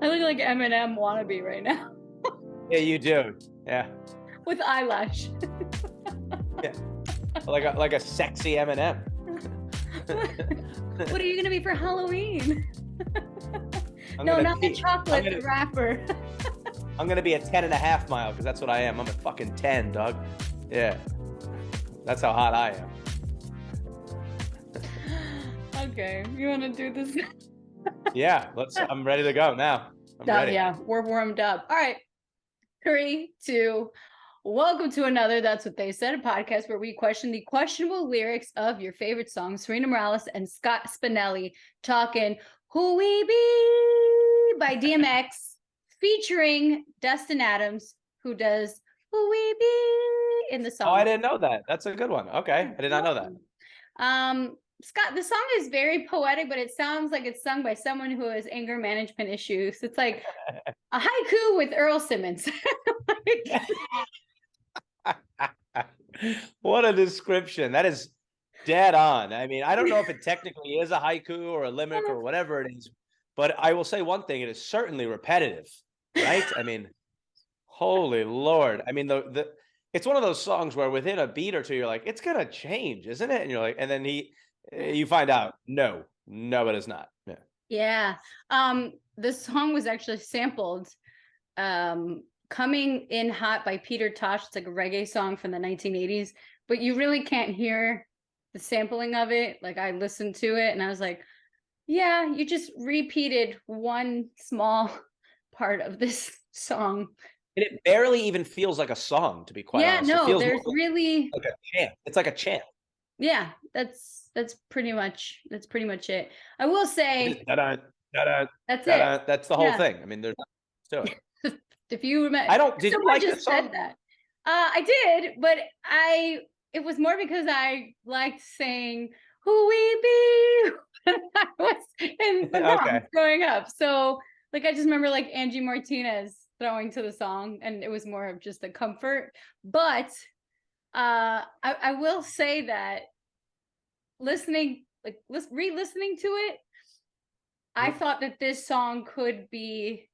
I look like Eminem wannabe right now Yeah, you do. Yeah, with eyelash. yeah. Like a sexy Eminem. What are you gonna be for Halloween? I'm No, gonna not the be. I'm chocolate, gonna. the rapper. I'm gonna be a 10.5 mile because that's what I am. I'm a fucking 10, dog. Yeah, that's how hot I am. Okay, you want to do this? Yeah, let's. I'm ready to go now. I'm Oh ready. yeah, we're warmed up. All right, 3, 2. Welcome to another That's What They Said, a podcast where we question the questionable lyrics of your favorite songs. Serena Morales and Scott Spinelli talking "Who We Be" by DMX, featuring Dustin Adams, who does "Who We Be" in the Oh, I song. didn't know that. That's a good one. Okay, I did You're not know that. welcome. Scott, the song is very poetic, but it sounds like it's sung by someone who has anger management issues. It's like a haiku with Earl Simmons. What a description. That is dead on. I mean, I don't know if it technically is a haiku or a limerick or whatever it is, but I will say one thing, it is certainly repetitive, right? I mean, holy Lord. I mean, the it's one of those songs where within a beat or two, you're like, it's gonna change, isn't it? And you're like, and then you find out, no, it is not. Yeah. Yeah. The song was actually sampled. Coming in Hot by Peter Tosh. It's like a reggae song from the 1980s, but you really can't hear the sampling of it. Like I listened to it and I was like, yeah, you just repeated one small part of this song. And it barely even feels like a song, to be quite Yeah, honest. It no, feels more there's really like a chant. It's like a chant. yeah, that's pretty much it. I will It is say da-da, da-da, that's it. da-da. That's the whole Yeah. thing. I mean, there's nothing to it. If you remember, I don't. Did you someone like just this said song? that. I did, but it was more because I liked saying "Who We Be" when I was in the Okay. house growing up. So, like, I just remember like Angie Martinez throwing to the song, and it was more of just a comfort. But I will say that listening, like, re-listening to it, I Mhm. thought that this song could be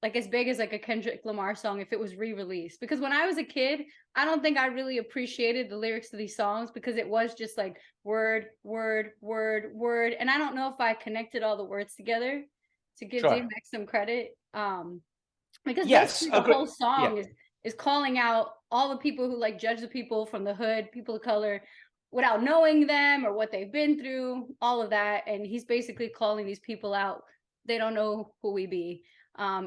like as big as like a Kendrick Lamar song if it was re-released. Because when I was a kid, I don't think I really appreciated the lyrics to these songs because it was just like word, word, word, word. And I don't know if I connected all the words together to give Sure. DMX some credit. Because Yes. basically the Agree. whole Yeah. song is calling out all the people who like judge the people from the hood, people of color, without knowing them or what they've been through, all of that. And he's basically calling these people out. They don't know who we be.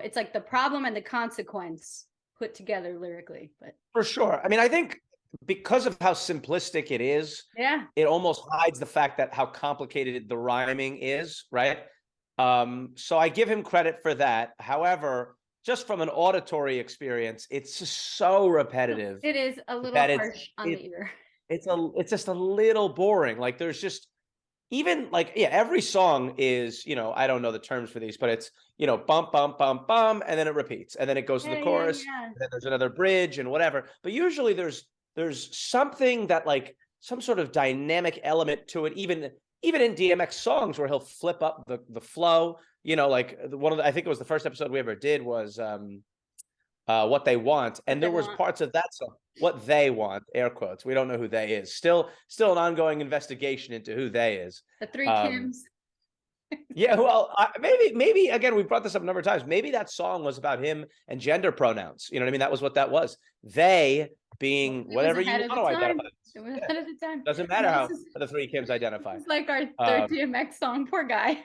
It's like the problem and the consequence put together lyrically. But For sure. I mean, I think because of how simplistic it is, yeah, it almost hides the fact that how complicated the rhyming is, right? So I give him credit for that. However, just from an auditory experience, it's just so repetitive it is a little that harsh on it the ear. it's just a little boring. Like there's just even like yeah, every song is, I don't know the terms for these, but it's, bump, bump, bump, bump, and then it repeats, and then it goes to the Yeah, yeah, chorus, yeah. and then there's another bridge and whatever. But usually there's something that like some sort of dynamic element to it, even in DMX songs where he'll flip up the flow. Like one of I think it was the first episode we ever did was What They Want, What and they there was want. parts of that song, What They Want, air quotes. We don't know who they is. Still an ongoing investigation into who they is. The three Um, Kims. yeah, well, maybe again, we brought this up a number of times. Maybe that song was about him and gender pronouns. You know what I mean? That was what that was. They being It was whatever you ahead want of the to identify. time. It was Yeah, ahead of the time. doesn't You matter know, how the three Kims this identify. is like our third Um, DMX song. Poor guy.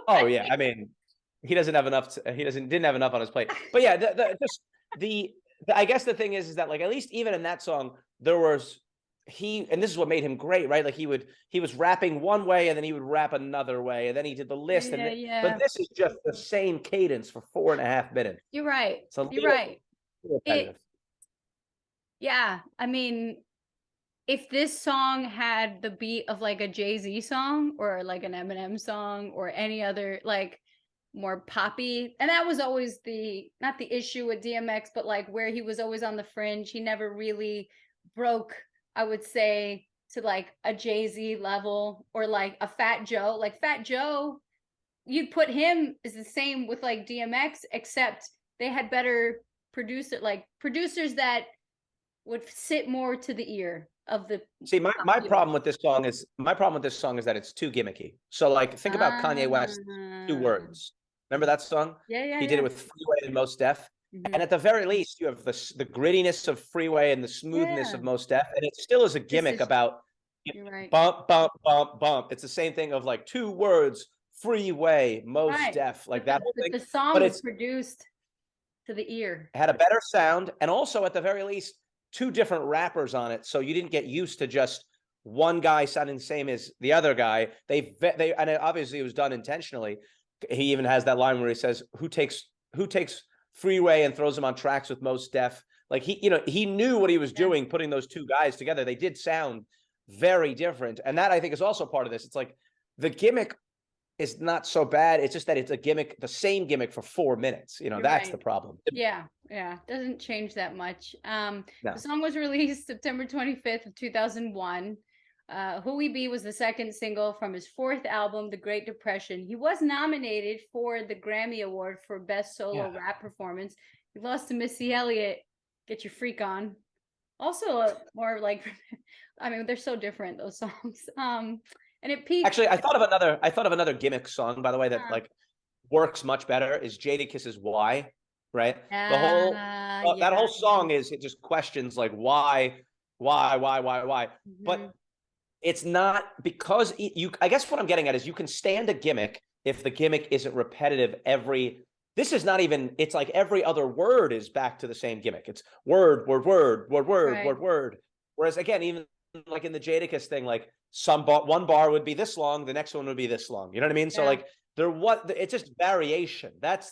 oh yeah, I mean, he doesn't have enough. He didn't have enough on his plate. But yeah, I guess the thing is that like at least even in that song there was and this is what made him great, right? Like he was rapping one way and then he would rap another way and then he did the list Yeah, but yeah. this is just the same cadence for 4.5 minutes. You're right. It's a You're little right. It, repetitive. yeah. I mean, if this song had the beat of like a Jay-Z song or like an Eminem song or any other like more poppy, and that was always not the issue with DMX, but like where he was always on the fringe. He never really broke, I would say, to like a Jay-Z level or like a Fat Joe. Like Fat Joe you'd put him as the same with like DMX, except they had better producers that would sit more to the ear of the See, my people. problem with this song is that it's too gimmicky. So like think about Kanye West, Two Ah, Words. Remember that song? yeah, yeah, He did yeah. it with Freeway and Mos Def. And Mhm. at the very least, you have the grittiness of Freeway and the smoothness Yeah, of Mos Def, and it still is a this gimmick is, about you're right. bump, bump, bump, bump. It's the same thing of like Two Words, Freeway, Mos Right. Def, like But that whole thing. the song But was it's produced to the ear. had a better sound, and also at the very least, two different rappers on it, so you didn't get used to just one guy sounding the same as the other guy. They and obviously it was done intentionally. He even has that line where he says, who takes Freeway and throws him on tracks with Mos Def?" Like he knew what he was Yeah, doing, putting those two guys together. They did sound very different, and that I think is also part of this. It's like the gimmick is not so bad. It's just that it's a gimmick, the same gimmick for 4 minutes. you're That's right. the problem. Yeah, yeah. Doesn't change that much. The No. song was released September 25th of 2001. Who We Be was the second single from his fourth album, The Great Depression. He was nominated for the Grammy Award for Best Solo Yeah. Rap Performance. He lost to Missy Elliott, Get Your Freak On. Also, more like, I mean, they're so different, those songs. And it peaked. Actually, I thought of another gimmick song, by the way, that like works much better is Jadakiss's Why, right? That Yeah. whole song is, it just questions like why. Mhm. But it's not because I guess what I'm getting at is you can stand a gimmick if the gimmick isn't repetitive this is not even, it's like every other word is back to the same gimmick. It's word, word, word, word, word, Right. word, word. Whereas again, even like in the Jadakiss thing, like one bar would be this long, the next one would be this long. You know what I mean? So Yeah. like it's just variation. I There's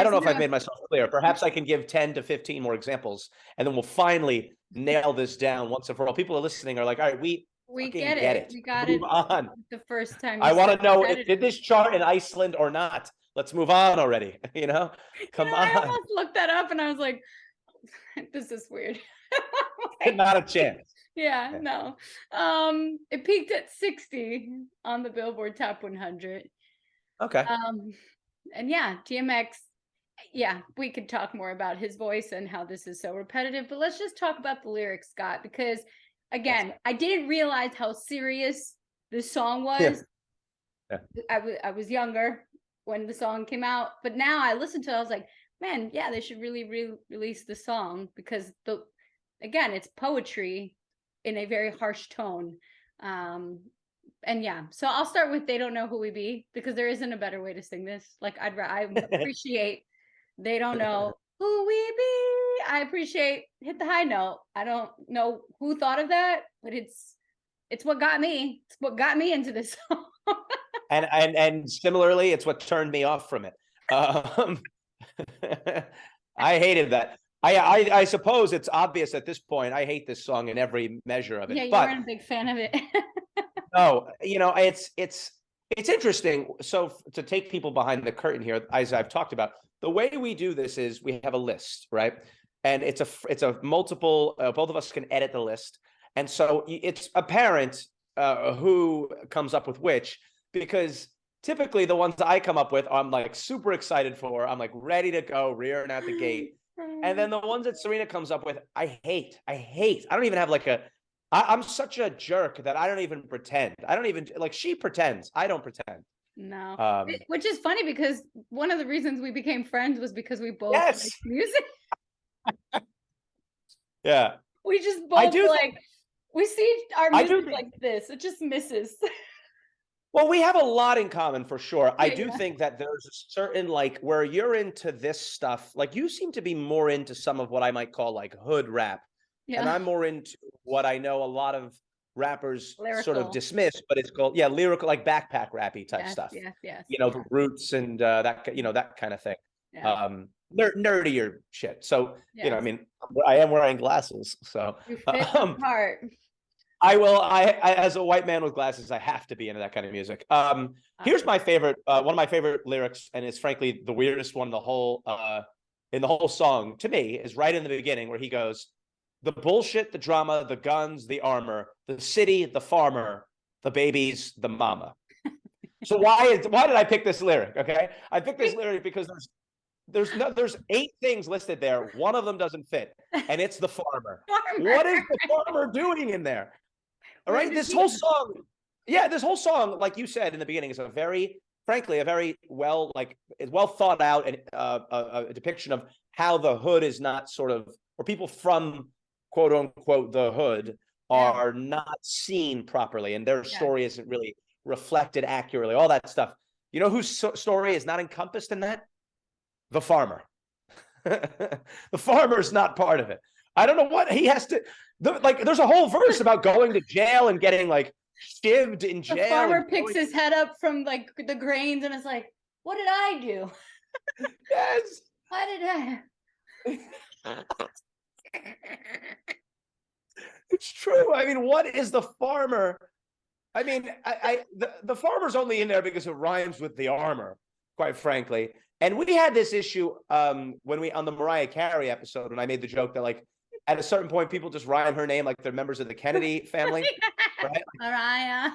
don't know if I've no, made myself clear. Perhaps I can give 10 to 15 more examples, and then we'll finally nail this down once and for all. People are listening are like, all right, we we fucking get get it. it. We got Move it on. the first time you I said want to know did repetitive. this chart in Iceland or not? Let's move on already. Come I on. almost looked that up and I was like, this is weird. Like, Not a chance. yeah, Yeah. no. It peaked at 60 on the Billboard Top 100. Okay. Um, and yeah, DMX, yeah, we could talk more about his voice and how this is so repetitive, but let's just talk about the lyrics, Scott, because Yes. again, I didn't realize how serious this song Yeah. was. Yeah. I was younger when the song came out, but now I listened to it, I was like, man, yeah, they should really release the song because again, it's poetry in a very harsh tone. Um, and yeah, so I'll start with They Don't Know Who We Be because there isn't a better way to sing this. Like I appreciate They Don't Know Who We Be. I appreciate Hit the High Note. I don't know who thought of that, but it's what got me. It's what got me into this song. And similarly, it's what turned me off from it. Um, I hated that. I suppose it's obvious at this point. I hate this song in every measure of Yeah, it. you But weren't a big fan of it. no, it's interesting. So to take people behind the curtain here, as I've talked about, the way we do this is we have a list, right? And it's a multiple. Both of us can edit the list, and so it's apparent who comes up with which, because typically the ones I come up with, I'm like super excited for. I'm like ready to go, rearing out the gate. And then the ones that Sarina comes up with, I hate. I don't even have like I'm such a jerk that I don't even pretend. I don't even like, she pretends. I don't pretend. No. Um, Which is funny because one of the reasons we became friends was because we both like yes. music. Yeah. We just I both do like we see our I do music like this. It just misses. Well, we have a lot in common for sure. I Yeah, do yeah. think that there's a certain like where you're into this stuff, like you seem to be more into some of what I might call like hood rap. And Yeah. I'm more into what I know a lot of rappers sort of Lyrical. dismiss, but it's called, yeah, lyrical, like backpack rappy type Yes, stuff. yes, yes. The roots and that kind of thing. Yeah. Nerdier shit. So, I Yes. mean, I am wearing glasses. So You fit the um part. I will. As a white man with glasses, I have to be into that kind of music. Here's my favorite, one of my favorite lyrics, and it's frankly the weirdest one in the whole song to me, is right in the beginning where he goes, "The bullshit, the drama, the guns, the armor, the city, the farmer, the babies, the mama." So why did I pick this lyric? Okay, I picked this lyric because there's 8 things listed there. One of them doesn't fit, and it's the farmer. Farmer. What is the farmer doing in there? All Where right, did this he whole go? song, yeah, this whole song, like you said in the beginning, is frankly, a very well, well thought out and a depiction of how the hood is not sort of, or people from quote unquote the hood Yeah. are not seen properly, and their Yeah. story isn't really reflected accurately. All that stuff. You know whose story is not encompassed in that? The farmer. The farmer's not part of it. I don't know what he has to. There's a whole verse about going to jail and getting like shivved in The jail. farmer And picks his head up from like the grains and is like, "What did I do? Yes. Why did I?" It's true. I mean, what is the farmer? I mean, the farmer's only in there because it rhymes with the armor, quite frankly. And we had this issue when we on the Mariah Carey episode when I made the joke that like at a certain point people just rhyme her name like they're members of the Kennedy family, right? Mariah.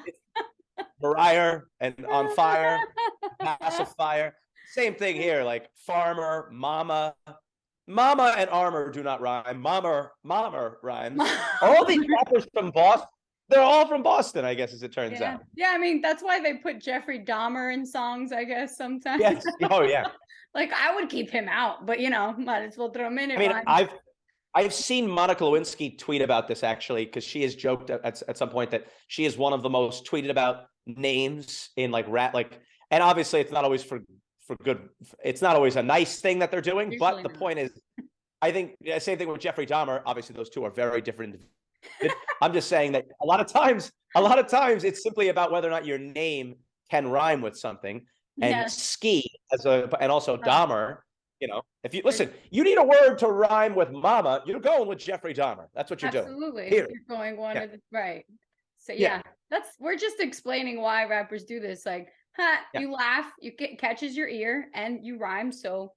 Mariah and on fire, pacifier. Same thing here, like farmer, mama. Mama and armor do not rhyme. Mama rhymes. All these rappers from Boston, they're all from Boston, I guess, as it turns out. Yeah, I mean, that's why they put Jeffrey Dahmer in songs, I guess, sometimes. Yes. Oh, yeah. Like, I would keep him out, but, might as well throw him in. I mean, I've seen Monica Lewinsky tweet about this, actually, because she has joked at some point that she is one of the most tweeted about names in, like, rap. And obviously, it's not always for good. It's not always a nice thing that they're doing. But the point is, I think same thing with Jeffrey Dahmer. Obviously, those two are very different. I'm just saying that a lot of times it's simply about whether or not your name can rhyme with something. And ski and also Dahmer, if you listen, you need a word to rhyme with mama, you're going with Jeffrey Dahmer. That's what you're doing. Absolutely. You're going one of the right. So we're just explaining why rappers do this. Like, you laugh, catches your ear, and you rhyme. So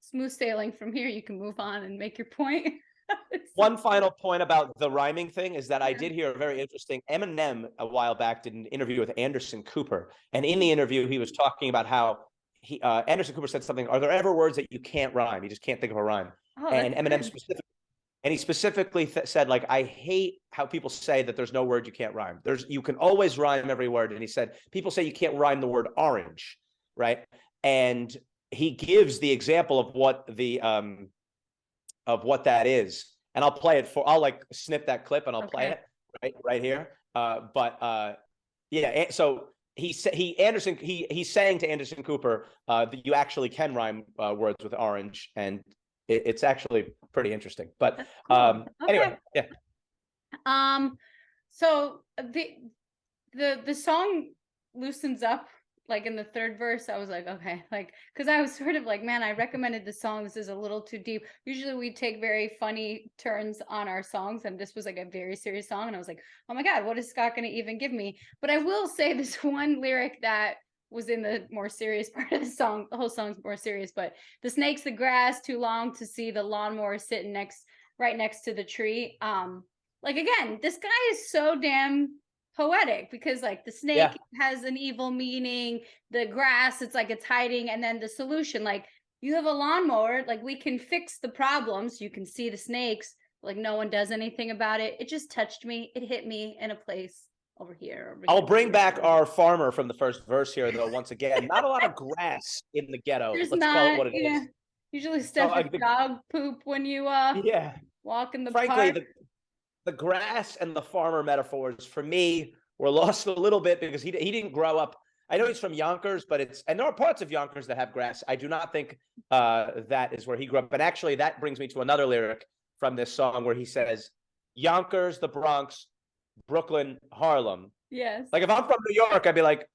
smooth sailing from here. You can move on and make your point. One final point about the rhyming thing is that I did hear a very interesting Eminem a while back did an interview with Anderson Cooper, and in the interview he was talking about how Anderson Cooper said something. Are there ever words that you can't rhyme? You just can't think of a rhyme. And Eminem specifically said, like, I hate how people say that there's no word you can't rhyme. You can always rhyme every word. And he said people say you can't rhyme the word orange, right? And he gives the example of what that is, and I'll like snip that clip and I'll play it right here. So he's saying to Anderson Cooper that you actually can rhyme words with orange, and it's actually pretty interesting. But anyway, so the song loosens up. Like in the third verse, I was like, okay, like, because I was sort of like, man, I recommended this song. This is a little too deep. Usually we take very funny turns on our songs, and this was like a very serious song. And I was like, oh my God, what is Scott going to even give me? But I will say this one lyric that was in the more serious part of the song. The whole song's more serious, but the snake's the grass too long to see the lawnmower sitting right next to the tree. Like, again, this guy is so damn poetic, because like the snake has an evil meaning, the grass, it's like it's hiding, and then the solution, like, you have a lawnmower, like, we can fix the problems, you can see the snakes, like no one does anything about it. It just touched me. It hit me in a place over here. I'll bring back our farmer from the first verse here, though. Once again, not a lot of grass in the ghetto. Let's call it what it is. Usually stuff with dog poop when you walk in the frankly park. The grass and the farmer metaphors for me were lost a little bit because he didn't grow up. I know he's from Yonkers, and there are parts of Yonkers that have grass. I do not think that is where he grew up. But actually, that brings me to another lyric from this song where he says, Yonkers, the Bronx, Brooklyn, Harlem. Yes. Like, if I'm from New York, I'd be like,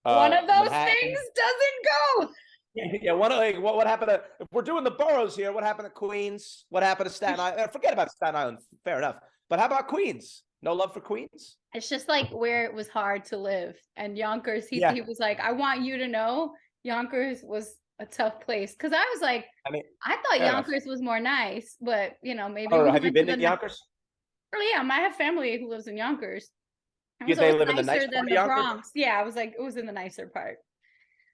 one of those things doesn't go. Yeah, what happened to, if we're doing the boroughs here, what happened to Queens? What happened to Staten Island? Forget about Staten Island, fair enough. But how about Queens? No love for Queens? It's just like where it was hard to live. And Yonkers, he was like, I want you to know Yonkers was a tough place. Because I was like, I thought Yonkers was more nice, but maybe. Have you been to Yonkers? Oh yeah, I have family who lives in Yonkers. It Yeah, was they always live in the nice nicer part than of the Yonkers. Bronx. Yeah, I was like, it was in the nicer part.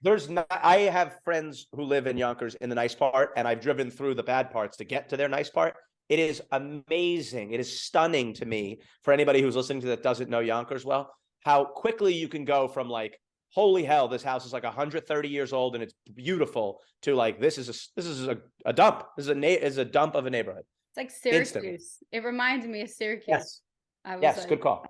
There's not. I have friends who live in Yonkers in the nice part, and I've driven through the bad parts to get to their nice part. It is amazing. It is stunning to me, for anybody who's listening to that doesn't know Yonkers well, how quickly you can go from like, holy hell, this house is like 130 years old and it's beautiful, to like, this is a dump. This is a dump of a neighborhood. It's like Instantly. Syracuse. It reminds me of Syracuse. Yes. I was Yes. like, Good call.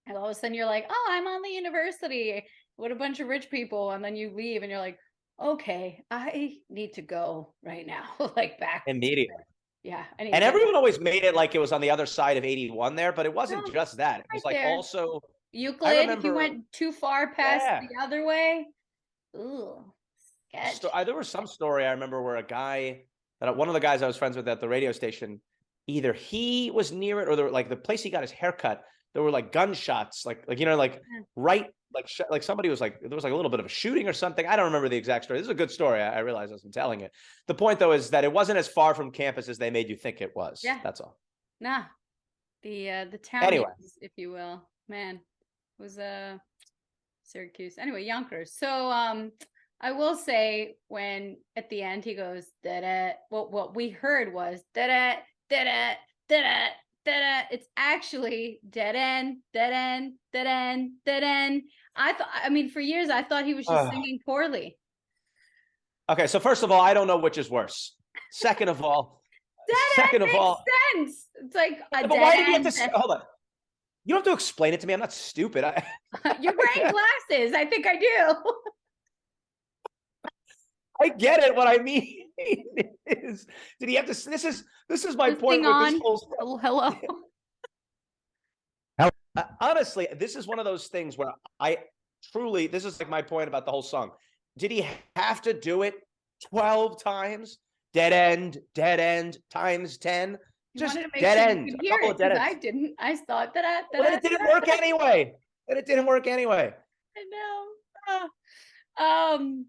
and all of a sudden you're like, oh, I'm on the university with a bunch of rich people. And then you leave and you're like, okay, I need to go right now. Like back. Immediately. Yeah. I need And to everyone always made it like it was on the other side of 81 there, but it wasn't No, just that. It was right like there. also, I Euclid, if you remember, went too far past yeah. the other way. Ooh, sketch. There was some story I remember where a guy, that one of the guys I was friends with at the radio station, either he was near it or like the place he got his haircut, there were like gunshots, like right, like somebody was like, there was like a little bit of a shooting or something. I don't remember the exact story. This is a good story. I realize as I'm telling it. The point though is that it wasn't as far from campus as they made you think it was. Yeah. That's all. Nah, the town, Anyway, if you will, man, it was Syracuse. Anyway, Yonkers. So I will say when at the end he goes da da. What we heard was da da da da da da da. It's actually dead end, dead end, dead end, dead end. I mean, for years I thought he was just singing poorly. Okay, so first of all, I don't know which is worse. Second of all, Dead end makes sense. It's like a but dead why did you end. have to hold on? You don't have to explain it to me. I'm not stupid. You're wearing glasses. I think I do. I get it. What I mean is, did he have to? This is my point with this whole stuff. Oh, hello. Honestly, this is one of those things where I truly, this is like my point about the whole song. Did he have to do it 12 times? Dead end times 10. Just dead end. A couple of dead ends. I didn't. I thought that it didn't work anyway. And it didn't work anyway. I know.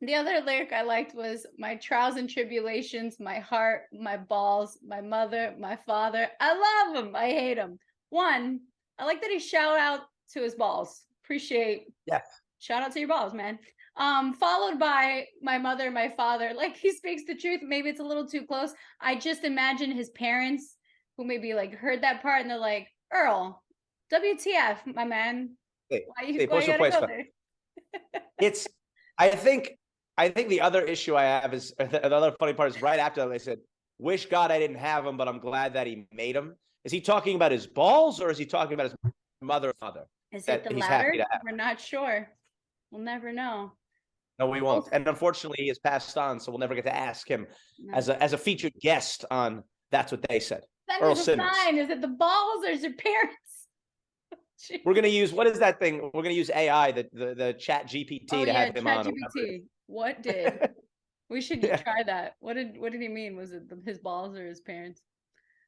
The other lyric I liked was my trials and tribulations, my heart, my balls, my mother, my father. I love him. I hate him. One, I like that he shout out to his balls. Appreciate. Yeah. Shout out to your balls, man. Followed by my mother, my father. Like he speaks the truth. Maybe it's a little too close. I just imagine his parents who maybe like heard that part and they're like, Earl, WTF, my man. Hey, why you gotta go there? It's, I think the other issue I have is, the other funny part is right after that, they said, wish God I didn't have him, but I'm glad that he made him. Is he talking about his balls or is he talking about his mother or father? Is it the latter? We're not sure. We'll never know. No, we won't. And unfortunately, he has passed on, so we'll never get to ask him as a featured guest on That's What They Said. Then Earl Simmons. Is it the balls or is it parents? We're going to use, what is that thing? We're going to use AI, the chat GPT to have him on. GPT. What did? We should try that. What did he mean? Was it his balls or his parents?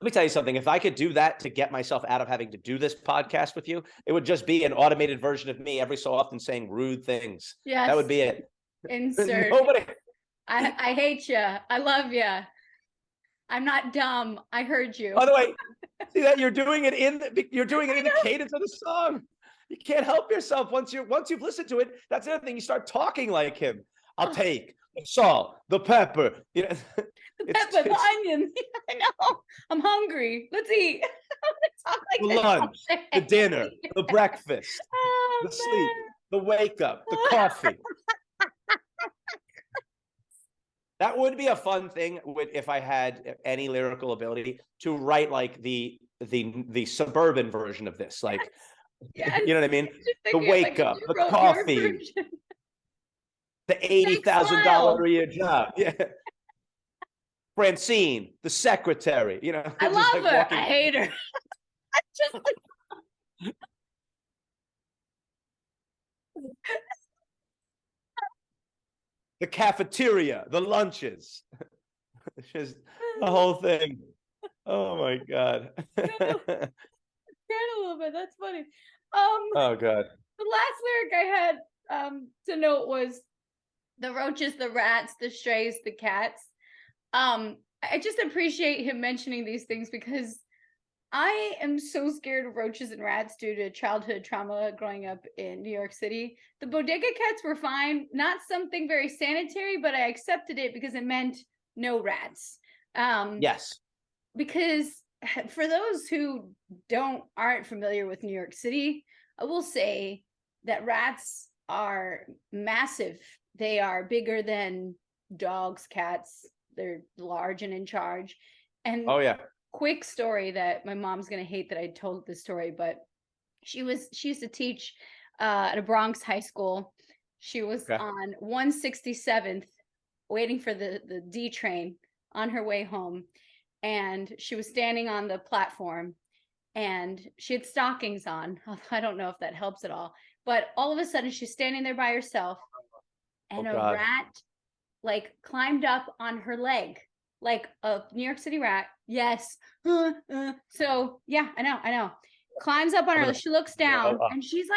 Let me tell you something. If I could do that to get myself out of having to do this podcast with you, it would just be an automated version of me every so often saying rude things. Yes. That would be it. Insert. Nobody. I hate you. I love you. I'm not dumb. I heard you. By the way, see that you're doing it in the cadence of the song. You can't help yourself once you've listened to it. That's the other thing. You start talking like him. I'll take the salt, the pepper. You know, the pepper, the onion. I know. I'm hungry. Let's eat. Talk like the lunch, the dinner, the breakfast, the sleep, the wake up, the coffee. That would be a fun thing if I had any lyrical ability to write like the suburban version of this, like yes. You know what I mean? The wake up, the coffee, the $80,000 a year job. Yeah. Francine, the secretary. You know, I love her. I hate her. I just like. The cafeteria, the lunches, it's just the whole thing. Oh my God. I'm crying a little bit. That's funny. Oh God. The last lyric I had to note was the roaches, the rats, the strays, the cats. I just appreciate him mentioning these things because I am so scared of roaches and rats due to childhood trauma growing up in New York City. The bodega cats were fine, not something very sanitary, but I accepted it because it meant no rats. Um, Yes. because for those who aren't familiar with New York City, I will say that rats are massive. They are bigger than dogs, cats. They're large and in charge. And Oh yeah. quick story that my mom's gonna hate that I told this story, but she used to teach at a Bronx high school. She was Okay. on 167th waiting for the D train on her way home, and she was standing on the platform, and she had stockings on. I don't know if that helps at all, but all of a sudden she's standing there by herself, Oh and a God. rat like climbed up on her leg, like a New York City rat. Yes. So yeah, I know. Climbs up on I'm her. gonna She looks throw down up. and she's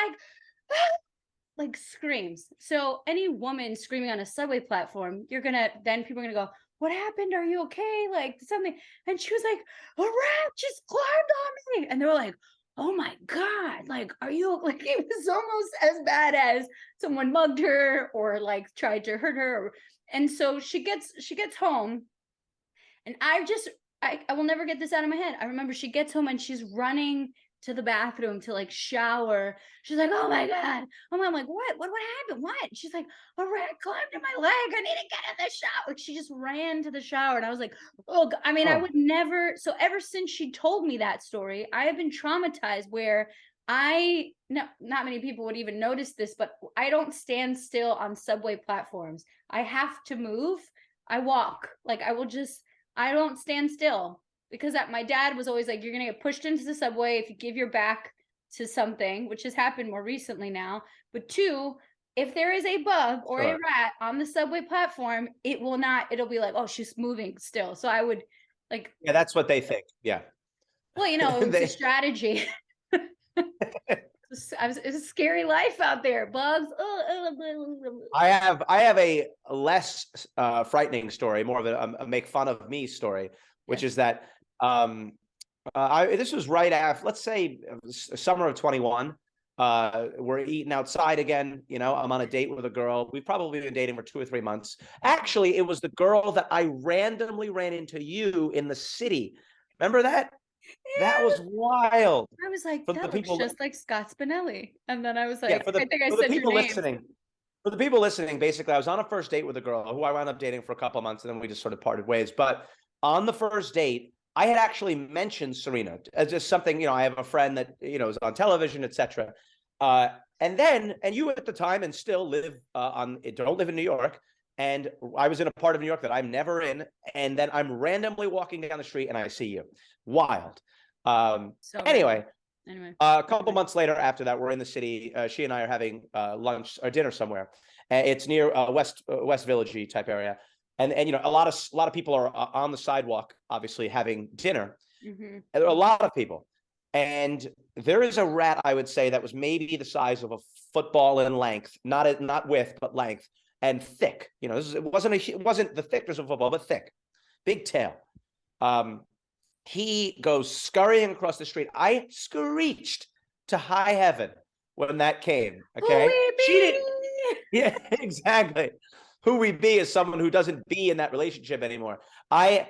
like screams. So any woman screaming on a subway platform, then people are gonna go, "What happened? Are you okay?" Like something. And she was like, "A rat just climbed on me," and they were like, "Oh my god! Like, are you like?" It was almost as bad as someone mugged her or like tried to hurt her. And so she gets home, and I will never get this out of my head. I remember she gets home and she's running to the bathroom to like shower. She's like, "Oh my God." I'm like, what happened? What? She's like, "A rat climbed in my leg. I need to get in the shower." Like she just ran to the shower. And I was like, oh, I mean, I Oh. would never. So ever since she told me that story, I have been traumatized where no, not many people would even notice this, but I don't stand still on subway platforms. I have to move. I walk. Like I don't stand still because my dad was always like, "You're gonna get pushed into the subway if you give your back to something," which has happened more recently now. But two, if there is a bug or a Sure. rat on the subway platform, it'll be like, "Oh, she's moving still." So I would like, Yeah, that's what they think. Yeah. well, it was a They strategy. It's a scary life out there. Bugs. I have a less frightening story, more of a make fun of me story, which Yes. is that um, this was right after, let's say, summer of 21. We're eating outside again. I'm on a date with a girl. We've probably been dating for 2 or 3 months. Actually, it was the girl that I randomly ran into you in the city. Remember that? That Yeah. was wild. I was like, For the that looks people, just like Scott Spinelli. And then I was yeah, like, for I the think I for the said your people name. listening, for the people listening, basically, I was on a first date with a girl who I wound up dating for a couple of months, and then we just sort of parted ways. But on the first date, I had actually mentioned Sarina as just something. I have a friend that is on television, etc. And you at the time and still don't live in New York, and I was in a part of New York that I'm never in, and then I'm randomly walking down the street and I see you. Wild. So random. Anyway, Anyway. a couple months later, after that, we're in the city. She and I are having lunch or dinner somewhere. It's near West Villagey type area, and a lot of people are on the sidewalk, obviously having dinner. Hmm. And there are a lot of people, and there is a rat. I would say that was maybe the size of a football in length, not width, but length and thick. It wasn't the thickness of a football, but thick, big tail. Um, he goes scurrying across the street. I screeched to high heaven when that came. Who Okay. we She didn't. be? Yeah, exactly. Who we be is someone who doesn't be in that relationship anymore. I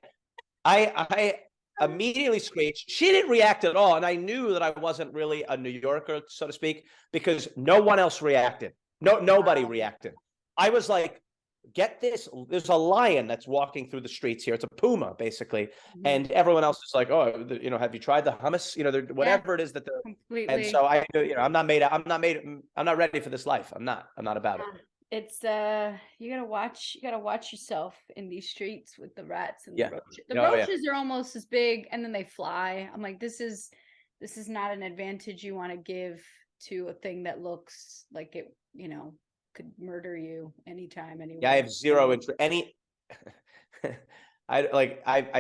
immediately screeched. She didn't react at all. And I knew that I wasn't really a New Yorker, so to speak, because no one else reacted. Nobody Wow. reacted. I was like, get this, there's a lion that's walking through the streets here. It's a puma, basically. Mhm. And everyone else is like, oh, have you tried the hummus? Yeah, Whatever it is that they're. And completely. so I'm not ready for this life. I'm not about it. Yeah. It's you gotta watch yourself in these streets with the rats and the Yeah. roaches. The Oh yeah. roaches are almost as big and then they fly. I'm like, this is not an advantage you want to give to a thing that looks like it, could murder you anytime, Yeah, I anywhere. have zero interest. I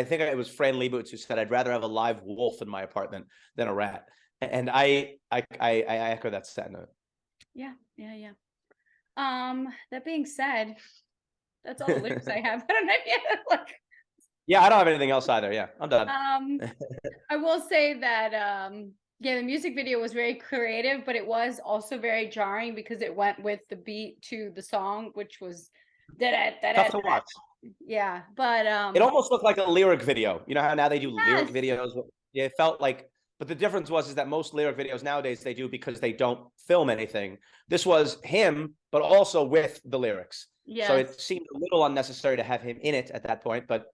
think it was Fran Lebowitz who said I'd rather have a live wolf in my apartment than a rat. And I echo that sentiment. Yeah, yeah, yeah. That being said, that's all the lyrics I have. I don't know if you have, like Yeah, I don't have anything else either. Yeah, I'm done. I will say that yeah, the music video was very creative, but it was also very jarring because it went with the beat to the song, which was Tough to watch. yeah, but It almost looked like a lyric video. You know how now they do lyric yes, videos? Yeah, it felt like, but the difference was is that most lyric videos nowadays they do because they don't film anything. This was him, but also with the lyrics. So yes, it seemed a little unnecessary to have him in it at that point, but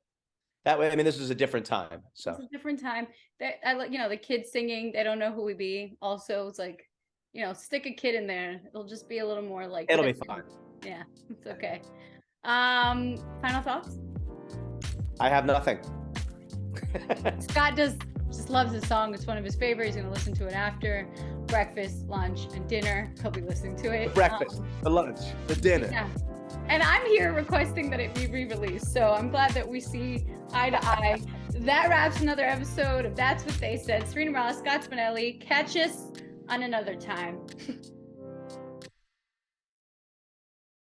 that way, I mean, this was a different time. So it's a different time. That I like, you know, the kids singing, they don't know who we be. Also, it's like, you know, stick a kid in there. It'll just be a little more like it'll be fine. Yeah, it's okay. Final thoughts? I have nothing. Scott just loves the song. It's one of his favorites. He's gonna listen to it after breakfast, lunch, and dinner. He'll be listening to it. The breakfast, the lunch, the dinner. Yeah. And I'm here requesting that it be re-released. So I'm glad that we see eye to eye. That wraps another episode of That's What They Said. Sarina and Scott Spinelli. Catch us on another time.